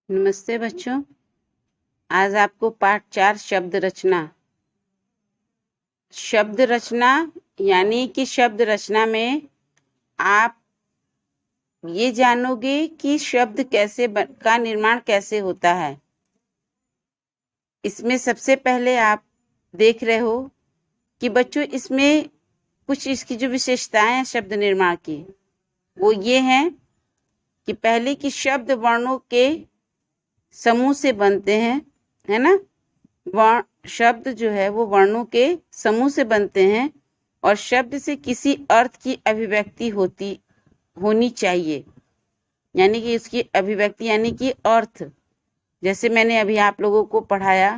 नमस्ते बच्चों। आज आपको पाठ 4 शब्द रचना यानी कि शब्द रचना में आप ये जानोगे कि शब्द का निर्माण कैसे होता है। इसमें सबसे पहले आप देख रहे हो कि बच्चों इसमें कुछ इसकी जो विशेषताएं हैं शब्द निर्माण की, वो ये हैं कि पहले कि शब्द वर्णों के समूह से बनते हैं, है ना। शब्द जो है वो वर्णों के समूह से बनते हैं और शब्द से किसी अर्थ की अभिव्यक्ति होनी चाहिए, यानी कि उसकी अभिव्यक्ति यानी कि अर्थ। जैसे मैंने अभी आप लोगों को पढ़ाया,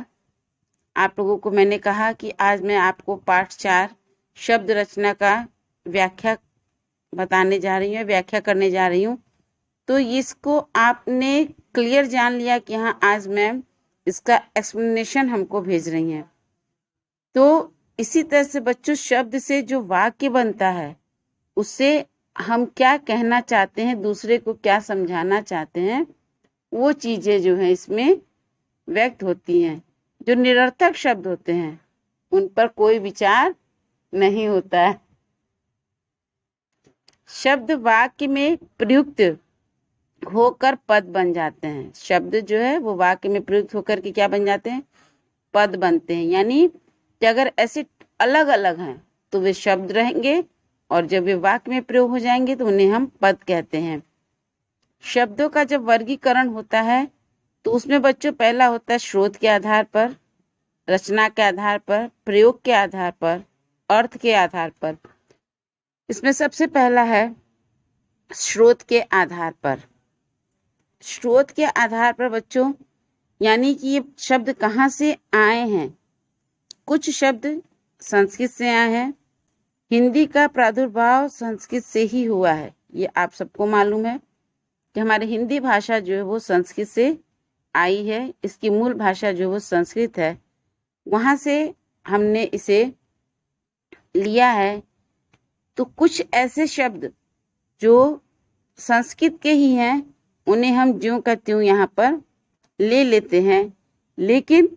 आप लोगों को मैंने कहा कि आज मैं आपको पाठ 4 शब्द रचना का व्याख्या बताने जा रही हूँ, व्याख्या करने जा रही हूँ। तो इसको आपने क्लियर जान लिया कि हाँ, आज मैम इसका एक्सप्लेनेशन हमको भेज रही हैं। तो इसी तरह से बच्चों शब्द से जो वाक्य बनता है उससे हम क्या कहना चाहते हैं, दूसरे को क्या समझाना चाहते हैं, वो चीजें जो है इसमें व्यक्त होती हैं। जो निरर्थक शब्द होते हैं उन पर कोई विचार नहीं होता है। शब्द वाक्य में प्रयुक्त होकर पद बन जाते हैं। शब्द जो है वो वाक्य में प्रयुक्त होकर के क्या बन जाते हैं, पद बनते हैं। यानी कि अगर ऐसे अलग अलग हैं तो वे शब्द रहेंगे और जब वे वाक्य में प्रयोग हो जाएंगे तो उन्हें हम पद कहते हैं। शब्दों का जब वर्गीकरण होता है तो उसमें बच्चों पहला होता है स्रोत के आधार पर, रचना के आधार पर, प्रयोग के आधार पर, अर्थ के आधार पर। इसमें सबसे पहला है स्रोत के आधार पर। स्रोत के आधार पर बच्चों यानी कि ये शब्द कहाँ से आए हैं। कुछ शब्द संस्कृत से आए हैं। हिंदी का प्रादुर्भाव संस्कृत से ही हुआ है, ये आप सबको मालूम है कि हमारी हिंदी भाषा जो है वो संस्कृत से आई है। इसकी मूल भाषा जो है वो संस्कृत है, वहां से हमने इसे लिया है। तो कुछ ऐसे शब्द जो संस्कृत के ही हैं उन्हें हम ज्यों का त्यों यहाँ पर ले लेते हैं, लेकिन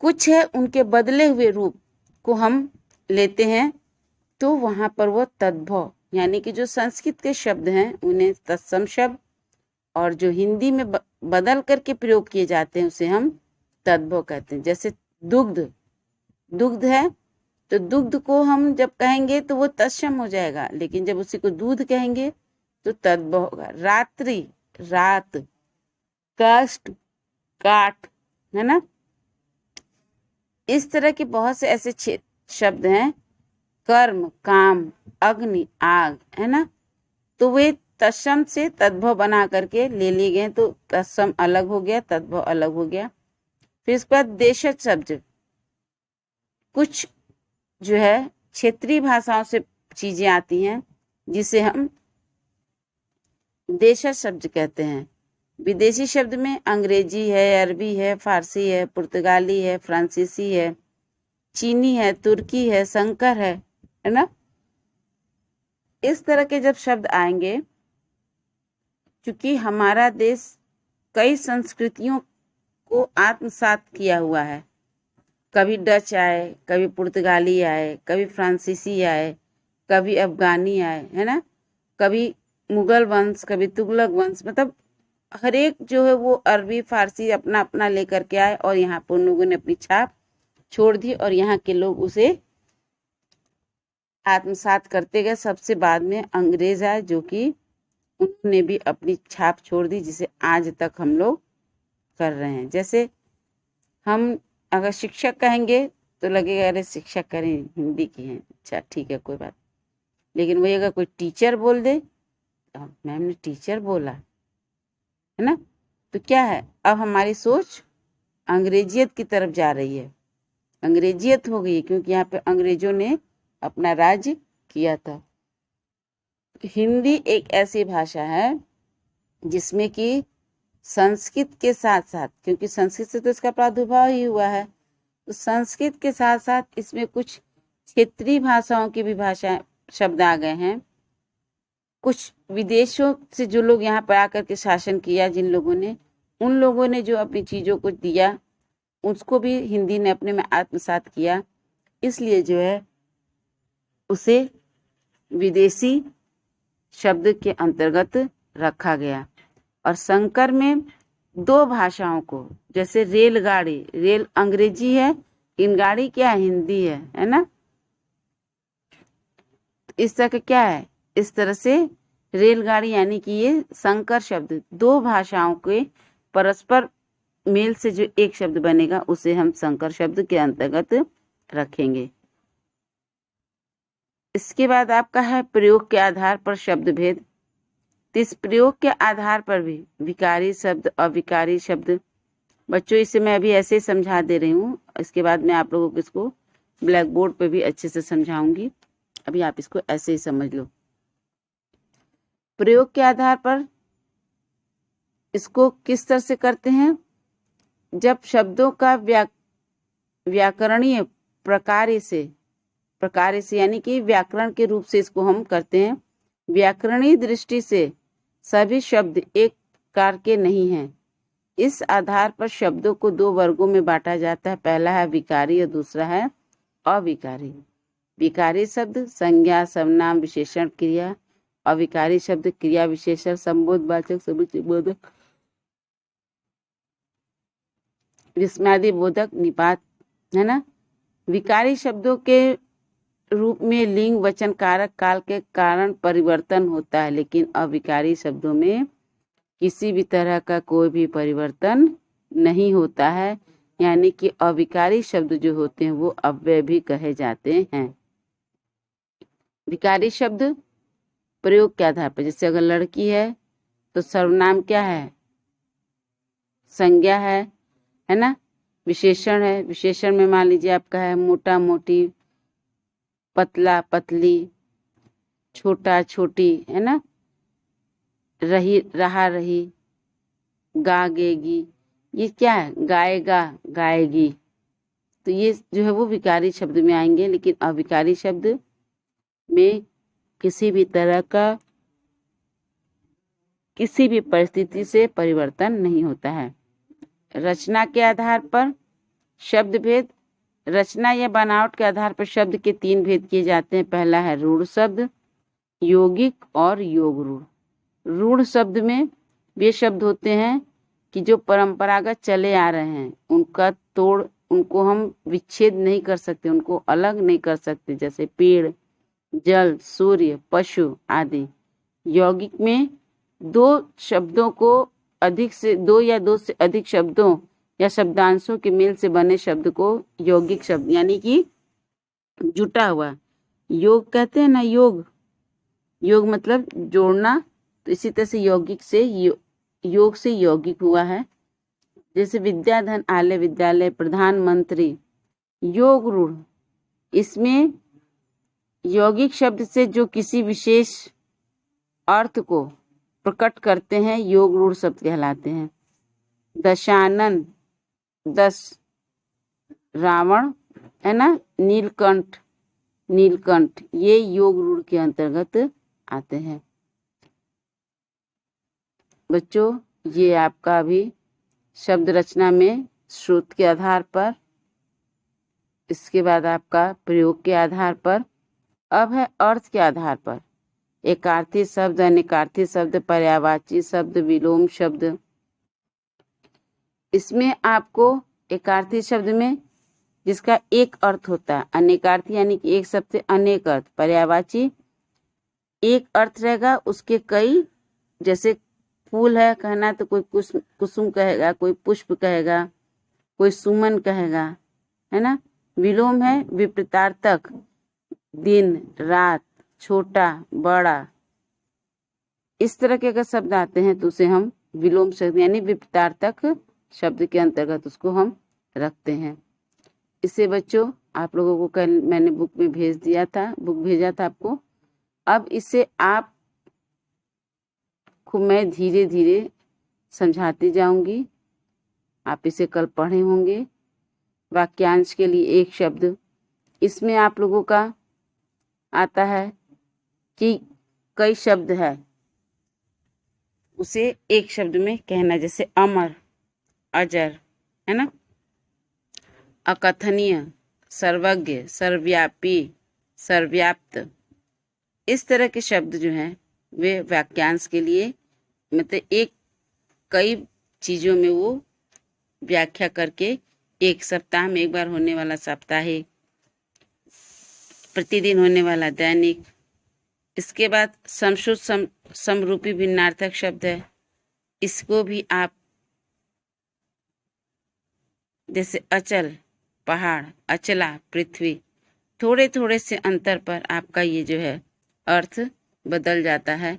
कुछ है उनके बदले हुए रूप को हम लेते हैं। तो वहां पर वो तद्भव यानी कि जो संस्कृत के शब्द हैं उन्हें तत्सम शब्द, और जो हिंदी में बदल करके प्रयोग किए जाते हैं उसे हम तद्भव कहते हैं। जैसे दुग्ध है तो दुग्ध को हम जब कहेंगे तो वो तत्सम हो जाएगा, लेकिन जब उसी को दूध कहेंगे तो तद्भव होगा। रात्रि, रात, काष्ठ, काठ, है ना। इस तरह के बहुत से ऐसे शब्द हैं। कर्म, काम, अग्नि, आग, है ना। तो वे तत्सम से तद्भव बना करके ले लिए गए, तो तत्सम अलग हो गया, तद्भव अलग हो गया। फिर इसके बाद देशज शब्द, कुछ जो है क्षेत्रीय भाषाओं से चीजें आती हैं जिसे हम देशज शब्द कहते हैं। विदेशी शब्द में अंग्रेजी है, अरबी है, फारसी है, पुर्तगाली है, फ्रांसीसी है, चीनी है, तुर्की है, संकर है ना। इस तरह के जब शब्द आएंगे, क्योंकि हमारा देश कई संस्कृतियों को आत्मसात किया हुआ है। कभी डच आए, कभी पुर्तगाली आए, कभी फ्रांसीसी आए, कभी अफगानी आए, है ना, कभी मुगल वंश, कभी तुगलक वंश, मतलब हर एक जो है वो अरबी फारसी अपना अपना लेकर के आए और यहाँ पर उन लोगों ने अपनी छाप छोड़ दी और यहाँ के लोग उसे आत्मसात करते गए। सबसे बाद में अंग्रेज आए जो कि उन्होंने भी अपनी छाप छोड़ दी, जिसे आज तक हम लोग कर रहे हैं। जैसे हम अगर शिक्षक कहेंगे तो लगेगा अरे शिक्षक करें, हिंदी की हैं, अच्छा ठीक है कोई बात। लेकिन वही अगर कोई टीचर बोल दे, तो मैम ने टीचर बोला, है ना, तो क्या है, अब हमारी सोच अंग्रेजियत की तरफ जा रही है, अंग्रेजियत हो गई, क्योंकि यहाँ पे अंग्रेजों ने अपना राज्य किया था। हिंदी एक ऐसी भाषा है जिसमें कि संस्कृत के साथ साथ, क्योंकि संस्कृत से तो इसका प्रादुर्भाव ही हुआ है, तो संस्कृत के साथ साथ इसमें कुछ क्षेत्रीय भाषाओं की भी भाषा शब्द आ गए हैं। कुछ विदेशों से जो लोग यहाँ पर आकर के शासन किया, जिन लोगों ने, उन लोगों ने जो अपनी चीज़ों को दिया उसको भी हिंदी ने अपने में आत्मसात किया, इसलिए जो है उसे विदेशी शब्द के अंतर्गत रखा गया। और संकर में दो भाषाओं को, जैसे रेलगाड़ी, रेल अंग्रेजी है, इन गाड़ी क्या है, हिंदी है ना। इस तरह का क्या है, इस तरह से रेलगाड़ी यानी कि ये संकर शब्द, दो भाषाओं के परस्पर मेल से जो एक शब्द बनेगा उसे हम संकर शब्द के अंतर्गत रखेंगे। इसके बाद आपका है प्रयोग के आधार पर शब्द भेद। तो इस प्रयोग के आधार पर भी विकारी शब्द, अविकारी शब्द, बच्चों इसे मैं अभी ऐसे ही समझा दे रही हूँ, इसके बाद मैं आप लोगों को इसको ब्लैक बोर्ड पे भी अच्छे से समझाऊंगी, अभी आप इसको ऐसे ही समझ लो। प्रयोग के आधार पर इसको किस तरह से करते हैं, जब शब्दों का व्याकरणीय प्रकार से यानी कि व्याकरण के रूप से इसको हम करते हैं। व्याकरणीय दृष्टि से सभी शब्द एक प्रकार के नहीं हैं। इस आधार पर शब्दों को दो वर्गों में बांटा जाता है, पहला है विकारी और दूसरा है अविकारी। विकारी शब्द संज्ञा, सर्वनाम, विशेषण, क्रिया। अविकारी शब्द क्रिया, विशेषण, संबोधवाचक, समुच्चयबोधक, विस्मयादि बोधक, निपात, है ना। विकारी शब्दों के रूप में लिंग, वचन, कारक, काल के कारण परिवर्तन होता है, लेकिन अविकारी शब्दों में किसी भी तरह का कोई भी परिवर्तन नहीं होता है, यानी कि अविकारी शब्द जो होते हैं वो अव्यय भी कहे जाते हैं। विकारी शब्द प्रयोग के आधार पर, जैसे अगर लड़की है तो सर्वनाम क्या है, संज्ञा है ना। विशेषण है, विशेषण में मान लीजिए आपका है मोटा, मोटी, पतला, पतली, छोटा, छोटी, है ना। रही, रहा, रही, गा, गेगी, ये क्या है, गाएगा, गाएगी। तो ये जो है वो विकारी शब्द में आएंगे, लेकिन अविकारी शब्द में किसी भी तरह का किसी भी परिस्थिति से परिवर्तन नहीं होता है। रचना के आधार पर शब्द भेद। रचना या बनावट के आधार पर शब्द के तीन भेद किए जाते हैं। पहला है रूढ़ शब्द, यौगिक और योग रूढ़। रूढ़ शब्द में वे शब्द होते हैं कि जो परंपरागत चले आ रहे हैं, उनको हम विच्छेद नहीं कर सकते, उनको अलग नहीं कर सकते, जैसे पेड़, जल, सूर्य, पशु आदि। यौगिक में दो या दो से अधिक शब्दों या शब्दांशों के मेल से बने शब्द को यौगिक शब्द यानी कि जुटा हुआ योग कहते हैं ना। योग मतलब जोड़ना, तो इसी तरह से यौगिक से योग से यौगिक हुआ है। जैसे विद्याधन, आलय, विद्यालय, प्रधानमंत्री। योग रूढ़, इसमें यौगिक शब्द से जो किसी विशेष अर्थ को प्रकट करते हैं योग रूढ़ शब्द कहलाते हैं। दशानन, 10, रावण, है ना, नीलकंठ, ये योग रूढ़ के अंतर्गत आते हैं। बच्चों ये आपका अभी शब्द रचना में स्रोत के आधार पर, इसके बाद आपका प्रयोग के आधार पर, अब है अर्थ के आधार पर। एकार्थी शब्द, अनेकार्थी शब्द, पर्यायवाची शब्द, विलोम शब्द। इसमें आपको एकार्थी शब्द में जिसका एक अर्थ होता है, अनेकार्थी यानी कि एक शब्द से अनेक अर्थ, पर्यायवाची एक अर्थ रहेगा, उसके कई, जैसे फूल है कहना तो कोई कुसुम कहेगा, कोई पुष्प कहेगा, कोई सुमन कहेगा, है ना। विलोम है विपरीतार्थक, दिन, रात, छोटा, बड़ा, इस तरह के अगर शब्द आते हैं तो उसे हम विलोम शब्द यानी विपरीतार्थक शब्द के अंतर्गत उसको हम रखते हैं। इसे बच्चों आप लोगों को कल मैंने बुक भेजा था आपको। अब इसे आप मैं धीरे धीरे समझाती जाऊंगी, आप इसे कल पढ़े होंगे। वाक्यांश के लिए एक शब्द, इसमें आप लोगों का आता है कि कई शब्द है, उसे एक शब्द में कहना, जैसे अमर, अजर, है ना, अकथनीय, सर्वज्ञ, सर्वव्यापी, सर्वव्याप्त, इस तरह के शब्द जो हैं वे वाक्यांश के लिए मतलब एक कई चीजों में वो व्याख्या करके, एक सप्ताह में एक बार होने वाला साप्ताहिक, प्रतिदिन होने वाला दैनिक। इसके बाद समश्रुत समरूपी भिन्नार्थक शब्द है, इसको भी आप जैसे अचल पहाड़, अचला पृथ्वी, थोड़े थोड़े से अंतर पर आपका ये जो है अर्थ बदल जाता है।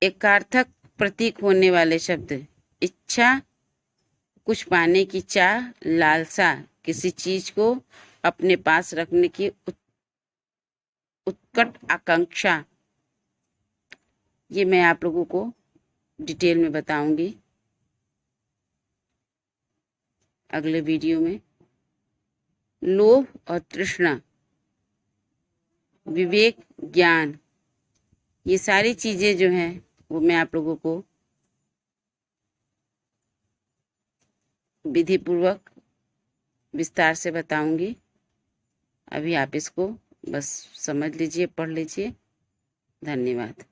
एकार्थक प्रतीक होने वाले शब्द, इच्छा, कुछ पाने की चाह, लालसा, किसी चीज को अपने पास रखने की उत्कट आकांक्षा, ये मैं आप लोगों को डिटेल में बताऊंगी अगले वीडियो में। लोभ और तृष्णा, विवेक, ज्ञान, ये सारी चीजें जो हैं वो मैं आप लोगों को विधि पूर्वक विस्तार से बताऊंगी। अभी आप इसको बस समझ लीजिए, पढ़ लीजिए। धन्यवाद।